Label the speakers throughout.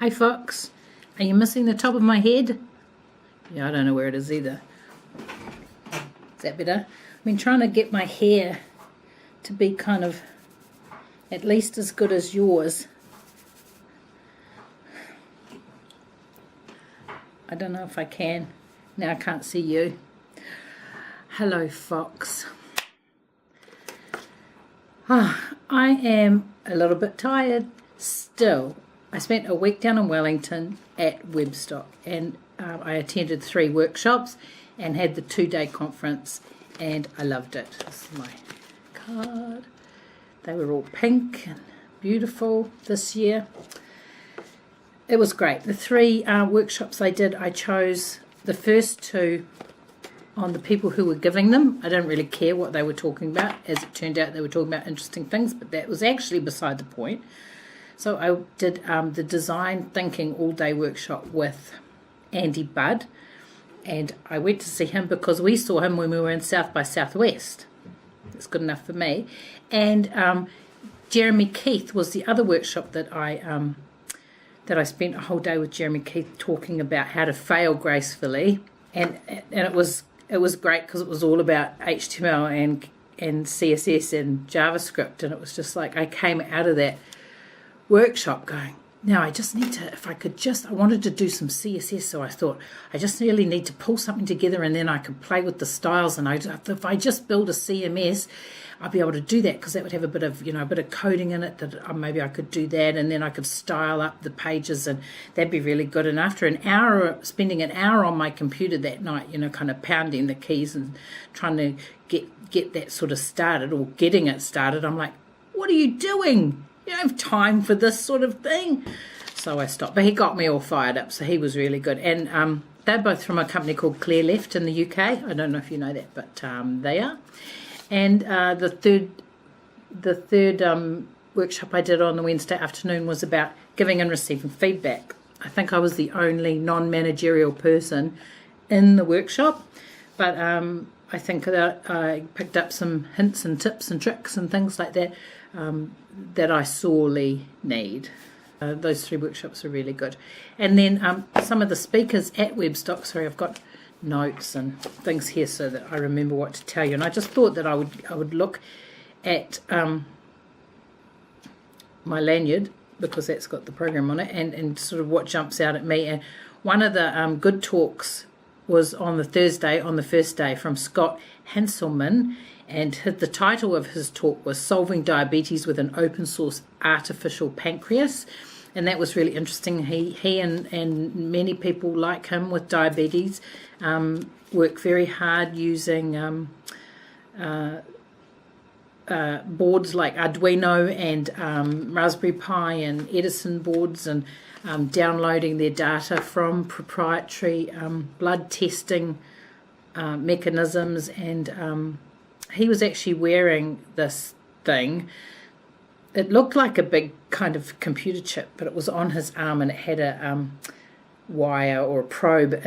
Speaker 1: Hey Fox, are you missing the top of my head? Yeah, I don't know where it is either. Is that better? I've been trying to get my hair to be kind of at least as good as yours. I don't know if I can. Now I can't see you. Hello Fox. I am a little bit tired still. I spent a week down in Wellington at Webstock, and I attended 3 workshops and had the 2-day conference, and I loved it. This is my card. They were all pink and beautiful this year. It was great. The 3 workshops I did, I chose the first 2 on the people who were giving them. I don't really care what they were talking about. As it turned out, they were talking about interesting things, but that was actually beside the point. So I did the design thinking all-day workshop with Andy Budd, and I went to see him because we saw him when we were in South by Southwest. That's good enough for me. And Jeremy Keith was the other workshop that I spent a whole day with Jeremy Keith talking about how to fail gracefully, and it was great because it was all about HTML and CSS and JavaScript, and it was just like I came out of that workshop going, now I just need to, I wanted to do some CSS, so I thought I just really need to pull something together and then I could play with the styles, and if I just build a CMS, I'll be able to do that because that would have a bit of coding in it that maybe I could do that, and then I could style up the pages, and that'd be really good. And after spending an hour on my computer that night, kind of pounding the keys and trying to get that sort of started, or getting it started, I'm like, what are you doing? You don't have time for this sort of thing. So I stopped. But he got me all fired up, so he was really good. And they're both from a company called Clear Left in the UK. I don't know if you know that, but they are. And the third workshop I did on the Wednesday afternoon was about giving and receiving feedback. I think I was the only non-managerial person in the workshop, but I think that I picked up some hints and tips and tricks and things like that that I sorely need. Those 3 workshops are really good. And then some of the speakers at Webstock, sorry, I've got notes and things here so that I remember what to tell you. And I just thought that I would look at my lanyard, because that's got the program on it, and sort of what jumps out at me. And one of the good talks was on the Thursday, on the first day, from Scott Hanselman, and the title of his talk was Solving Diabetes with an Open Source Artificial Pancreas, and that was really interesting. He and many people like him with diabetes work very hard using boards like Arduino and Raspberry Pi and Edison boards, and downloading their data from proprietary blood testing mechanisms. And he was actually wearing this thing. It looked like a big kind of computer chip, but it was on his arm, and it had a wire or a probe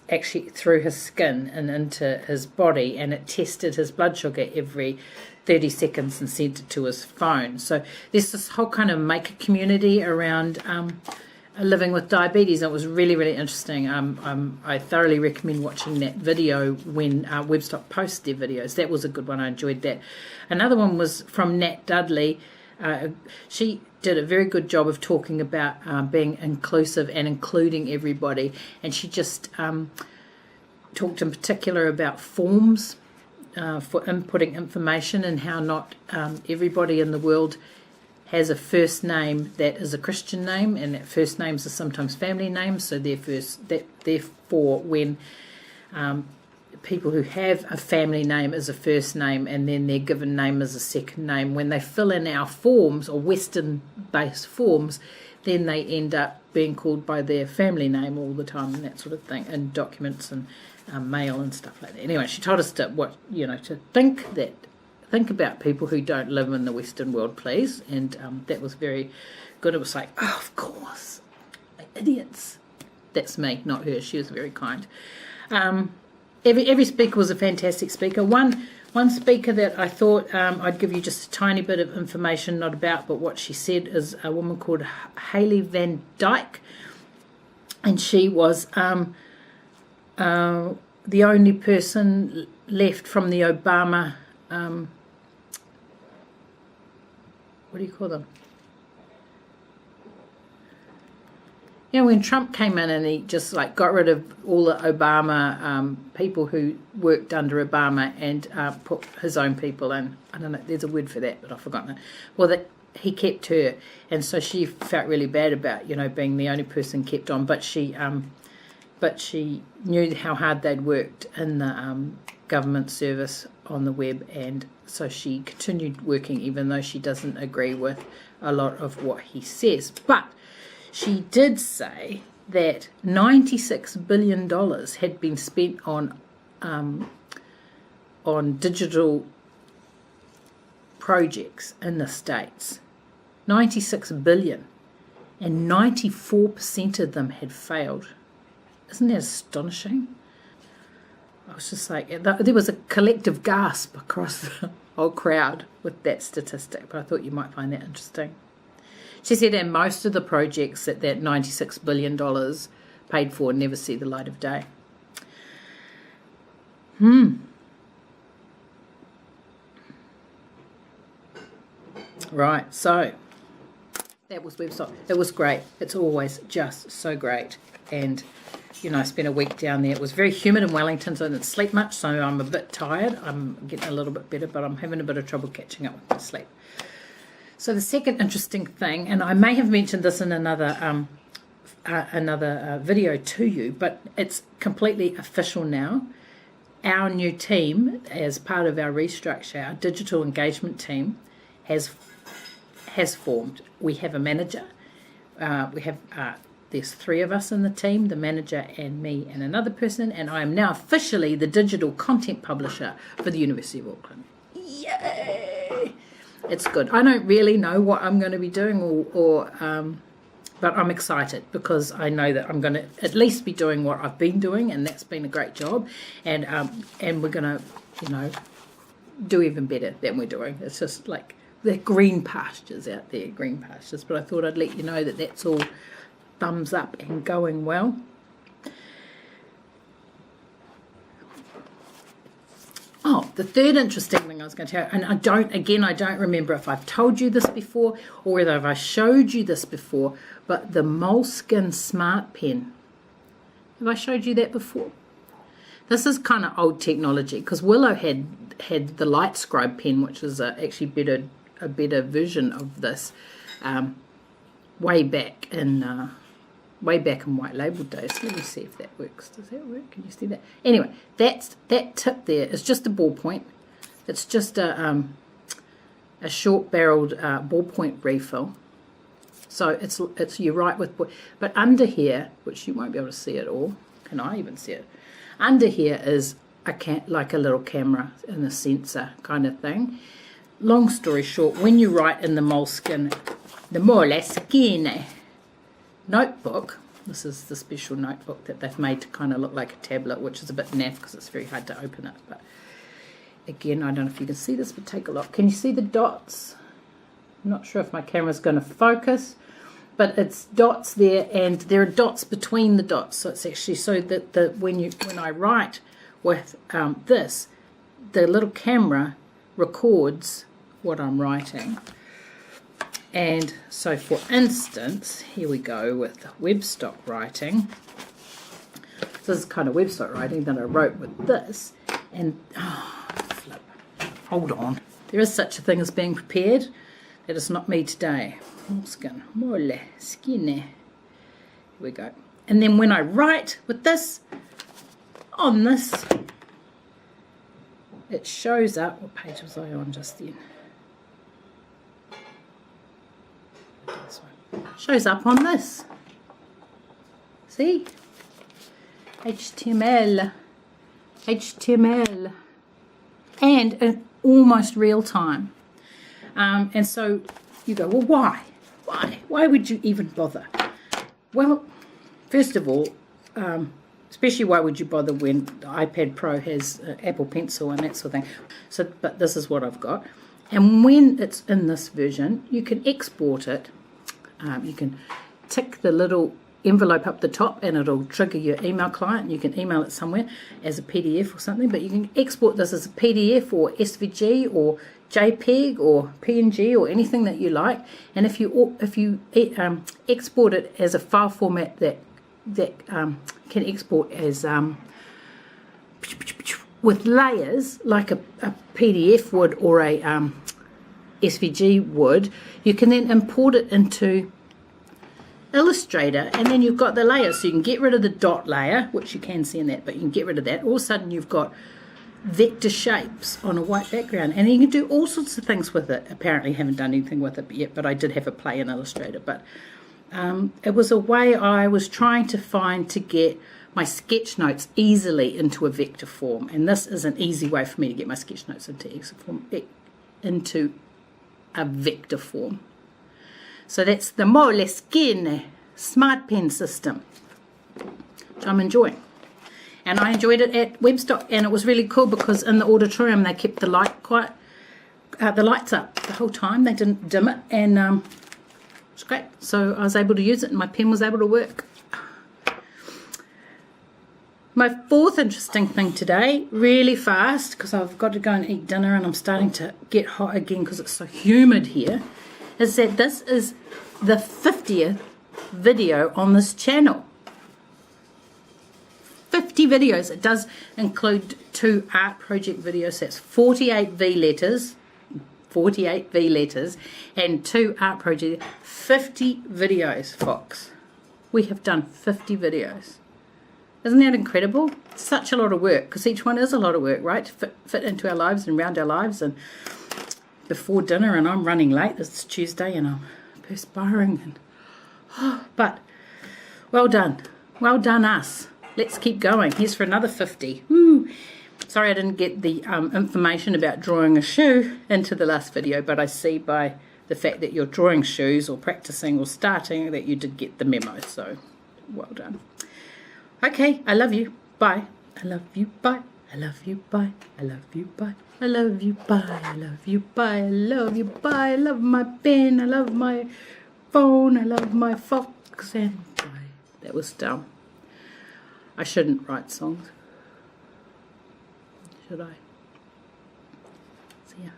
Speaker 1: actually through his skin and into his body, and it tested his blood sugar every 30 seconds and sent it to his phone. So there's this whole kind of maker community around living with diabetes. It was really, really interesting. I thoroughly recommend watching that video when Webstock posts their videos. That was a good one. I enjoyed that. Another one was from Nat Dudley. She did a very good job of talking about being inclusive and including everybody, and she just talked in particular about forms for inputting information, and how not everybody in the world has a first name that is a Christian name, and that first names are sometimes family names. So therefore when people who have a family name as a first name and then their given name as a second name, when they fill in our forms, or Western-based forms, then they end up being called by their family name all the time, and that sort of thing, in documents and mail and stuff like that. Anyway, she told us to think about people who don't live in the Western world, please. And that was very good. It was like, oh, of course, idiots. That's me, not her. She was very kind. Every speaker was a fantastic speaker. One One speaker that I thought I'd give you just a tiny bit of information, not about, but what she said, is a woman called Haley Van Dyke. And she was the only person left from the Obama, what do you call them? You know, when Trump came in and he just like got rid of all the Obama people who worked under Obama and put his own people in. I don't know, there's a word for that, but I've forgotten it. Well, that he kept her, and so she felt really bad about, you know, being the only person kept on. But she knew how hard they'd worked in the government service on the web, and so she continued working even though she doesn't agree with a lot of what he says. But she did say that $96 billion had been spent on digital projects in the States. 96 billion, and 94% of them had failed. Isn't that astonishing? I was just like, there was a collective gasp across the whole crowd with that statistic, but I thought you might find that interesting. She said that most of the projects that $96 billion paid for never see the light of day. Right, so that was Webstock. It was great. It's always just so great. And, you know, I spent a week down there. It was very humid in Wellington, so I didn't sleep much, so I'm a bit tired. I'm getting a little bit better, but I'm having a bit of trouble catching up with my sleep. So the second interesting thing, and I may have mentioned this in another video to you, but it's completely official now. Our new team, as part of our restructure, our digital engagement team, has formed. We have a manager. There's 3 of us in the team, the manager and me and another person, and I am now officially the digital content publisher for the University of Auckland. Yay! It's good. I don't really know what I'm going to be doing, but I'm excited because I know that I'm going to at least be doing what I've been doing, and that's been a great job. And we're going to, you know, do even better than we're doing. It's just like the green pastures out there, green pastures. But I thought I'd let you know that that's all thumbs up and going well. Oh, the third interesting thing I was going to tell you, and I don't remember if I've told you this before or whether I showed you this before, but the Moleskine Smart Pen. Have I showed you that before? This is kind of old technology, because Willow had the Light Scribe pen, which is actually a better version of this, way back in White Label days. Let me see if that works. Does that work? Can you see that? Anyway, that tip there is just a ballpoint. It's just a short-barreled ballpoint refill. So it's you write with, but under here, which you won't be able to see at all. Can I even see it? Under here is like a little camera and a sensor kind of thing. Long story short, when you write in the Moleskine notebook, this is the special notebook that they've made to kind of look like a tablet, which is a bit naff because it's very hard to open it. But again, I don't know if you can see this, but take a look. Can you see the dots? I'm not sure if my camera's going to focus, but it's dots there, and there are dots between the dots. So it's actually so that when I write with this, the little camera records what I'm writing. And so, for instance, here we go with Webstock writing. So this is kind of Webstock writing that I wrote with this. And, flip. Hold on. There is such a thing as being prepared. That is not me today. Moleskine. Here we go. And then when I write with this, on this, it shows up. What page was I on just then? Shows up on this. See? HTML. And in almost real time. And so you go, well, why? Why would you even bother? Well, first of all, Especially, why would you bother when the iPad Pro has Apple Pencil and that sort of thing. So, but this is what I've got. And when it's in this version, you can export it. You can tick the little envelope up the top and it'll trigger your email client. You can email it somewhere as a PDF or something, but you can export this as a PDF or SVG or JPEG or PNG or anything that you like. And if you export it as a file format that can export as with layers like a PDF would or a SVG would, you can then import it into Illustrator, and then you've got the layers. So you can get rid of the dot layer, which you can see in that, but you can get rid of that. All of a sudden you've got vector shapes on a white background, and you can do all sorts of things with it. Apparently haven't done anything with it yet, but I did have a play in Illustrator. But it was a way I was trying to find to get my sketch notes easily into a vector form, and this is an easy way for me to get my sketch notes into a vector form. So that's the Moleskine smart pen system, which I'm enjoying. And I enjoyed it at Webstock, and it was really cool because in the auditorium they kept the lights up the whole time. They didn't dim it, and it was great. So I was able to use it, and my pen was able to work. My fourth interesting thing today, really fast, because I've got to go and eat dinner and I'm starting to get hot again because it's so humid here, is that this is the 50th video on this channel. 50 videos. It does include 2 art project videos. That's 48 V letters, and 2 art projects. 50 videos, folks. We have done 50 videos. Isn't that incredible? Such a lot of work, because each one is a lot of work, right? To fit into our lives and around our lives, and before dinner, and I'm running late. It's Tuesday and I'm perspiring, and but well done us. Let's keep going. Here's for another 50. Woo. Sorry I didn't get the information about drawing a shoe into the last video, but I see by the fact that you're drawing shoes or practicing or starting that you did get the memo, so well done. Okay, I love you. Bye. I love you. Bye. I love you. Bye. I love you. Bye. I love you. Bye. I love you. Bye. I love you. Bye. I love my pen. I love my phone. I love my fox. And bye. That was dumb. I shouldn't write songs. Should I? See ya.